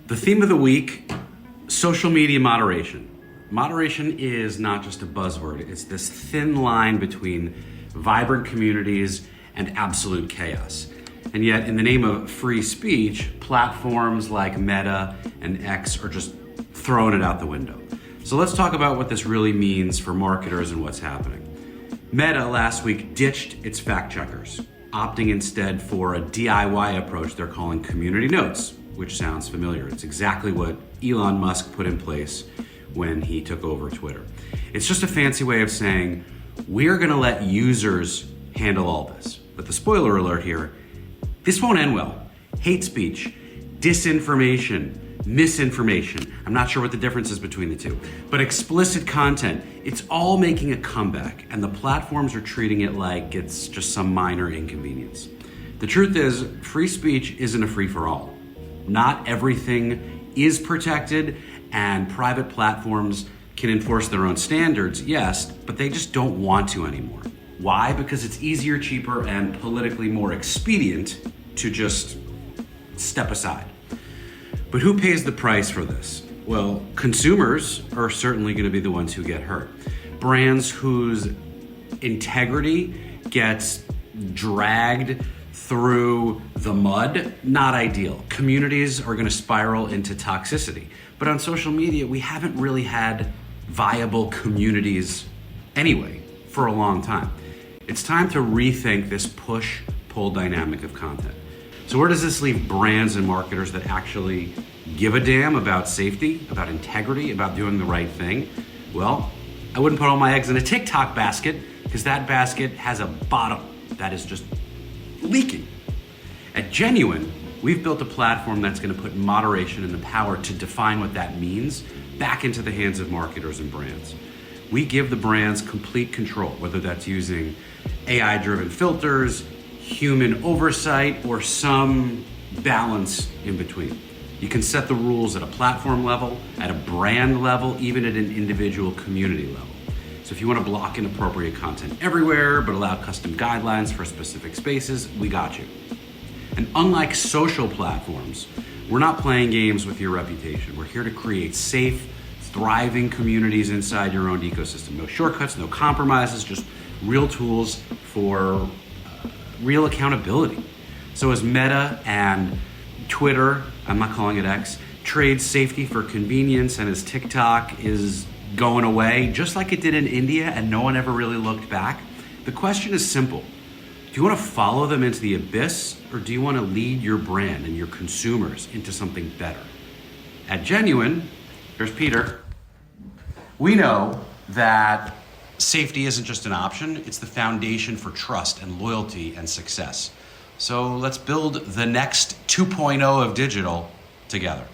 The theme of the week, social media moderation. Moderation is not just a buzzword, it's this thin line between vibrant communities and absolute chaos. And yet, in the name of free speech, platforms like Meta and X are just throwing it out the window. So let's talk about what this really means for marketers and what's happening. Meta last week ditched its fact checkers, opting instead for a DIY approach they're calling community notes, which sounds familiar. It's exactly what Elon Musk put in place when he took over Twitter. It's just a fancy way of saying, we're gonna let users handle all this. But the spoiler alert here, this won't end well. Hate speech, disinformation, misinformation. I'm not sure what the difference is between the two, but explicit content, it's all making a comeback, and the platforms are treating it like it's just some minor inconvenience. The truth is, free speech isn't a free-for-all. Not everything is protected, and private platforms can enforce their own standards, yes, but they just don't want to anymore. Why? Because it's easier, cheaper, and politically more expedient to just step aside. But who pays the price for this? Well, consumers are certainly going to be the ones who get hurt. Brands whose integrity gets dragged through the mud, not ideal. Communities are going to spiral into toxicity. But on social media, we haven't really had viable communities anyway for a long time. It's time to rethink this push-pull dynamic of content. So where does this leave brands and marketers that actually give a damn about safety, about integrity, about doing the right thing? Well, I wouldn't put all my eggs in a TikTok basket, because that basket has a bottom that is just leaking. At Genuin, we've built a platform that's going to put moderation and the power to define what that means back into the hands of marketers and brands. We give the brands complete control, whether that's using AI-driven filters, human oversight, or some balance in between. You can set the rules at a platform level, at a brand level, even at an individual community level. So if you want to block inappropriate content everywhere, but allow custom guidelines for specific spaces, we got you. And unlike social platforms, we're not playing games with your reputation. We're here to create safe, thriving communities inside your own ecosystem. No shortcuts, no compromises, just real tools for real accountability. So as Meta and Twitter, I'm not calling it X, trade safety for convenience, and as TikTok is going away, just like it did in India and no one ever really looked back, the question is simple. Do you want to follow them into the abyss, or do you want to lead your brand and your consumers into something better? At Genuin, here's Peter, we know that safety isn't just an option, it's the foundation for trust and loyalty and success. So let's build the next 2.0 of digital together.